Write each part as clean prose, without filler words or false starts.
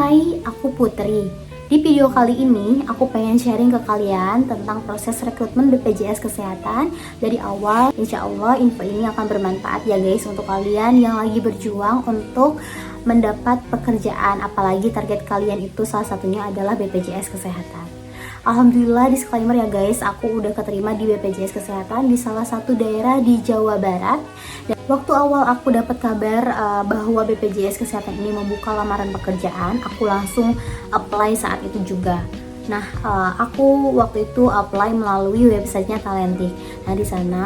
Hai, aku Putri. Di video kali ini, aku pengen sharing ke kalian tentang proses rekrutmen BPJS Kesehatan dari awal. Insya Allah info ini akan bermanfaat ya guys untuk kalian yang lagi berjuang untuk mendapat pekerjaan. Apalagi target kalian itu salah satunya adalah BPJS Kesehatan. Alhamdulillah, disclaimer ya guys, aku udah keterima di BPJS Kesehatan di salah satu daerah di Jawa Barat. Dan waktu awal aku dapat kabar bahwa BPJS Kesehatan ini membuka lamaran pekerjaan, aku langsung apply saat itu juga. Nah, aku waktu itu apply melalui websitenya Talentik. Nah, di sana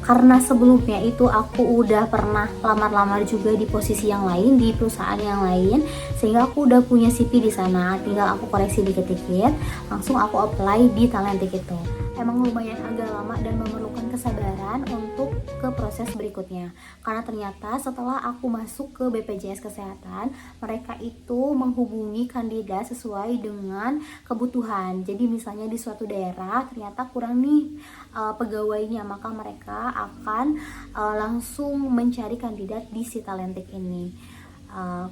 karena sebelumnya itu aku udah pernah lamar-lamar juga di posisi yang lain, di perusahaan yang lain, sehingga aku udah punya CV di sana. Tinggal aku koreksi dikit-dikit, langsung aku apply di Talentik itu. Emang lumayan agak lama dan memerlukan kesabaran untuk ke proses berikutnya. Karena ternyata setelah aku masuk ke BPJS Kesehatan, mereka itu menghubungi kandidat sesuai dengan kebutuhan. Jadi misalnya di suatu daerah ternyata kurang nih pegawainya, maka mereka akan langsung mencari kandidat di si Talentik ini.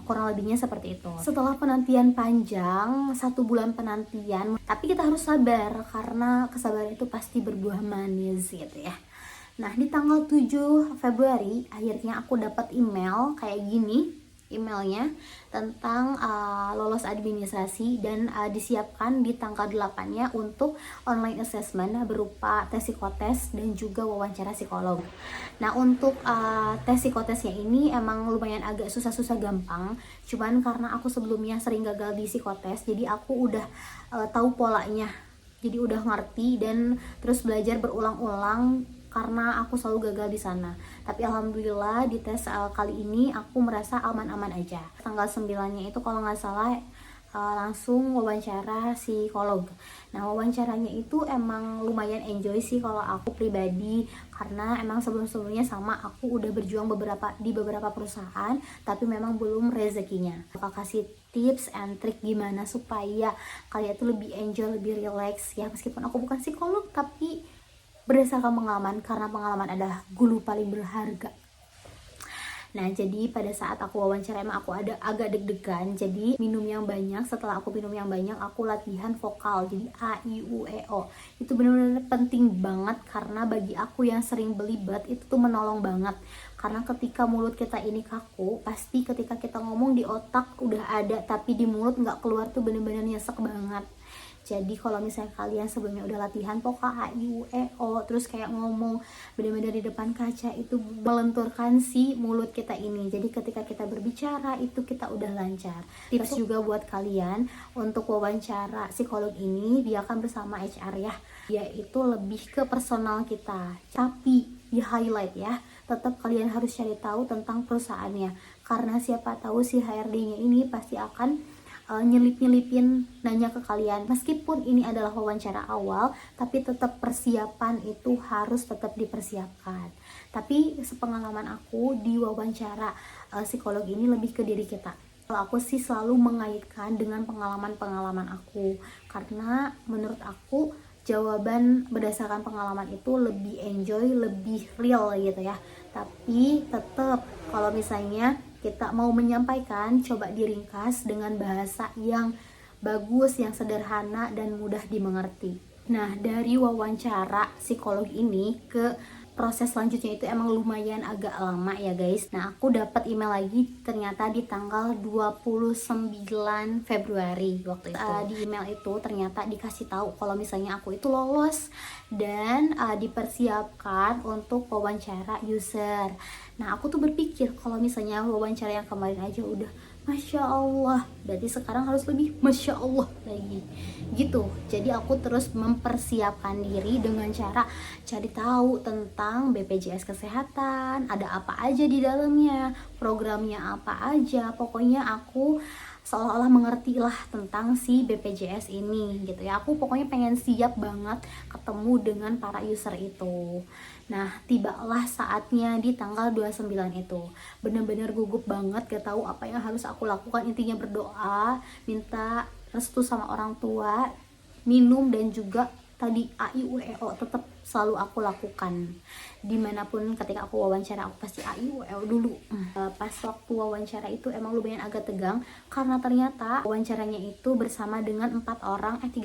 Kurang lebihnya seperti itu. Setelah penantian panjang, 1 bulan penantian, tapi kita harus sabar karena kesabaran itu pasti berbuah manis gitu ya. Nah, di tanggal 7 Februari akhirnya aku dapat email kayak gini. Emailnya tentang lolos administrasi dan disiapkan di tanggal 8-nya untuk online assessment berupa tes psikotes dan juga wawancara psikolog. Nah, untuk tes psikotesnya ini emang lumayan agak susah-susah gampang, cuman karena aku sebelumnya sering gagal di psikotes, jadi aku udah tahu polanya, jadi udah ngerti dan terus belajar berulang-ulang karena aku selalu gagal di sana. Tapi alhamdulillah di tes kali ini aku merasa aman-aman aja. Tanggal 9-nya itu kalau nggak salah langsung wawancara psikolog. Nah, wawancaranya itu emang lumayan enjoy sih kalau aku pribadi, karena emang sebelum-sebelumnya sama aku udah berjuang di beberapa perusahaan, tapi memang belum rezekinya. Bakal kasih tips and trick gimana supaya kalian tuh lebih enjoy, lebih relax ya, meskipun aku bukan psikolog tapi berdasarkan pengalaman, karena pengalaman adalah gulu paling berharga. Nah, jadi pada saat aku wawancara emang aku ada agak deg-degan, jadi minum yang banyak. Setelah aku minum yang banyak, aku latihan vokal, jadi A, I, U, E, O. Itu benar-benar penting banget karena bagi aku yang sering belibet itu tuh menolong banget. Karena ketika mulut kita ini kaku, pasti ketika kita ngomong di otak udah ada, tapi di mulut nggak keluar tuh bener-bener nyesek banget. Jadi kalau misalnya kalian sebelumnya udah latihan vokal A, I, U, E, O, terus kayak ngomong benar-benar di depan kaca, itu melenturkan si mulut kita ini. Jadi ketika kita berbicara itu kita udah lancar. Tips juga buat kalian untuk wawancara psikolog ini, dia akan bersama HR ya. Dia itu lebih ke personal kita. Tapi di highlight ya, tetap kalian harus cari tahu tentang perusahaannya. Karena siapa tahu si HRD-nya ini pasti akan nyelip-nyelipin nanya ke kalian. Meskipun ini adalah wawancara awal, tapi tetap persiapan itu harus tetap dipersiapkan. Tapi sepengalaman aku di wawancara psikolog ini lebih ke diri kita. Kalau aku sih selalu mengaitkan dengan pengalaman-pengalaman aku, karena menurut aku jawaban berdasarkan pengalaman itu lebih enjoy, lebih real gitu ya. Tapi tetap kalau misalnya kita mau menyampaikan, coba diringkas dengan bahasa yang bagus, yang sederhana dan mudah dimengerti. Nah, dari wawancara psikolog ini ke proses selanjutnya itu emang lumayan agak lama ya guys. Nah, aku dapat email lagi ternyata di tanggal 29 Februari waktu itu. Di email itu ternyata dikasih tahu kalau misalnya aku itu lolos dan dipersiapkan untuk wawancara user. Nah, aku tuh berpikir kalau misalnya wawancara yang kemarin aja udah Masya Allah, berarti sekarang harus lebih Masya Allah lagi gitu. Jadi aku terus mempersiapkan diri dengan cara cari tahu tentang BPJS Kesehatan, ada apa aja di dalamnya, programnya apa aja. Pokoknya aku seolah-olah mengerti lah tentang si BPJS ini gitu ya. Aku pokoknya pengen siap banget ketemu dengan para user itu. Nah, tibalah saatnya di tanggal 29 itu. Bener-bener gugup banget, gak tahu apa yang harus aku lakukan. Intinya berdoa, minta restu sama orang tua, minum dan juga tadi A I U E O tetap selalu aku lakukan. Dimanapun ketika aku wawancara, aku pasti A I U E O dulu. Pas waktu wawancara itu emang lumayan agak tegang, karena ternyata wawancaranya itu bersama dengan 3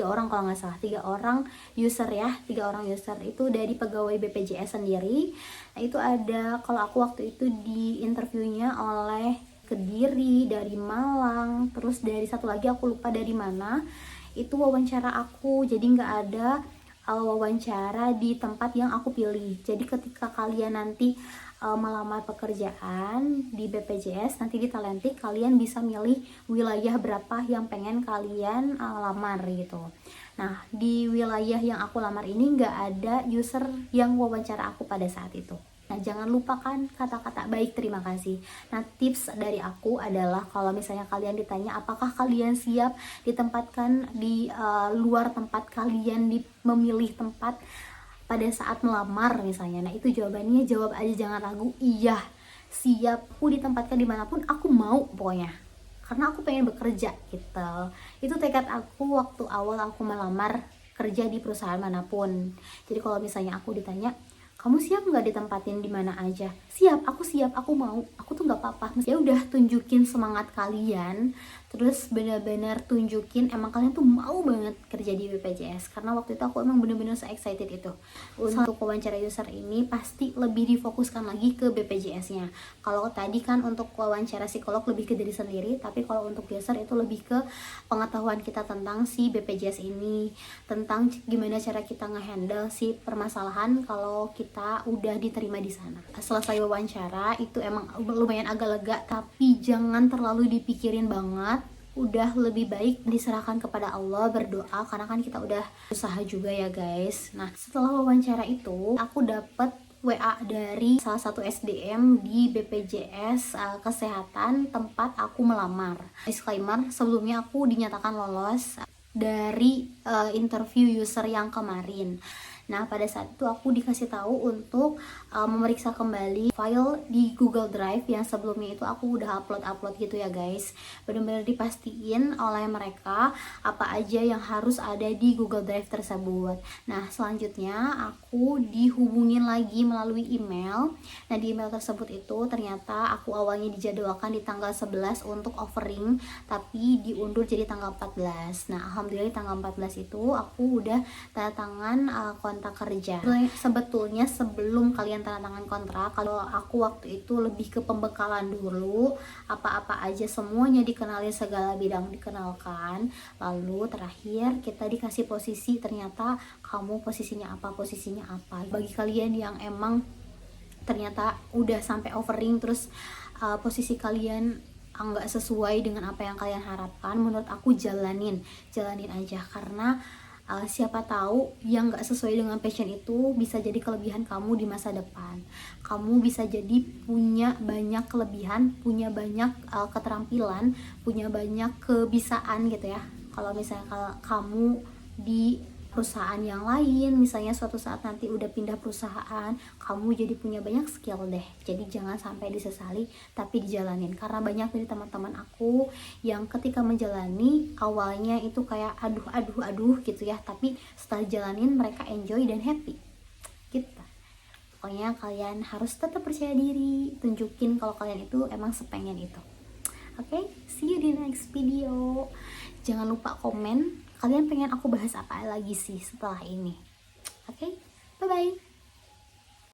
orang kalau nggak salah, 3 orang user ya, 3 orang user itu dari pegawai BPJS sendiri. Nah itu ada, kalau aku waktu itu di interviewnya oleh Kediri, dari Malang, terus dari satu lagi aku lupa dari mana. Itu wawancara aku, jadi nggak ada wawancara di tempat yang aku pilih. Jadi ketika kalian nanti melamar pekerjaan di BPJS, nanti di Talentik kalian bisa milih wilayah berapa yang pengen kalian lamar gitu. Nah di wilayah yang aku lamar ini nggak ada user yang wawancara aku pada saat itu. Nah, jangan lupakan kata-kata baik terima kasih. Nah, tips dari aku adalah kalau misalnya kalian ditanya apakah kalian siap ditempatkan di luar tempat kalian memilih tempat pada saat melamar misalnya. Nah, itu jawabannya jawab aja, jangan ragu. Iya, siap. Aku ditempatkan dimanapun, aku mau pokoknya. Karena aku pengen bekerja gitu. Itu tekad aku waktu awal aku melamar kerja di perusahaan manapun. Jadi kalau misalnya aku ditanya, kamu siap nggak ditempatin di mana aja? Siap, aku mau, aku tuh nggak apa-apa. Ya udah, tunjukin semangat kalian, terus benar-benar tunjukin emang kalian tuh mau banget kerja di BPJS. Karena waktu itu aku emang bener-bener se-excited itu. Untuk wawancara user ini pasti lebih difokuskan lagi ke BPJS-nya. Kalau tadi kan untuk wawancara psikolog lebih ke diri sendiri, tapi kalau untuk user itu lebih ke pengetahuan kita tentang si BPJS ini, tentang gimana cara kita ngehandle si permasalahan kalau kita udah diterima di sana. Selesai wawancara itu emang lumayan agak lega, tapi jangan terlalu dipikirin banget. Udah lebih baik diserahkan kepada Allah, berdoa, karena kan kita udah usaha juga ya guys. Nah setelah wawancara itu aku dapet WA dari salah satu SDM di BPJS Kesehatan tempat aku melamar. Disclaimer, sebelumnya aku dinyatakan lolos dari interview user yang kemarin. Nah pada saat itu aku dikasih tahu untuk memeriksa kembali file di Google Drive yang sebelumnya itu aku udah upload gitu ya guys. Benar-benar dipastiin oleh mereka apa aja yang harus ada di Google Drive tersebut. Nah selanjutnya aku dihubungin lagi melalui email. Nah di email tersebut itu ternyata aku awalnya dijadwalkan di tanggal 11 untuk offering, tapi diundur jadi tanggal 14. Nah alhamdulillah di tanggal 14 itu aku udah tanda tangan kontrak kerja. Sebetulnya sebelum kalian tanda tangan kontrak, kalau aku waktu itu lebih ke pembekalan dulu, apa-apa aja semuanya dikenalin, segala bidang dikenalkan, lalu terakhir kita dikasih posisi, ternyata kamu posisinya apa. Bagi kalian yang emang ternyata udah sampai offering terus posisi kalian nggak sesuai dengan apa yang kalian harapkan, menurut aku jalanin aja, karena siapa tahu yang nggak sesuai dengan passion itu bisa jadi kelebihan kamu di masa depan. Kamu bisa jadi punya banyak kelebihan, punya banyak keterampilan, punya banyak kebisaan gitu ya. Kalau misalnya kamu di perusahaan yang lain, misalnya suatu saat nanti udah pindah perusahaan, kamu jadi punya banyak skill deh. Jadi jangan sampai disesali, tapi dijalanin. Karena banyak dari teman-teman aku yang ketika menjalani awalnya itu kayak aduh gitu ya, tapi setelah jalanin mereka enjoy dan happy gitu. Pokoknya kalian harus tetap percaya diri, tunjukin kalau kalian itu emang sepengen itu. Oke, see you di next video. Jangan lupa komen, kalian pengen aku bahas apa lagi sih setelah ini. Oke, bye-bye.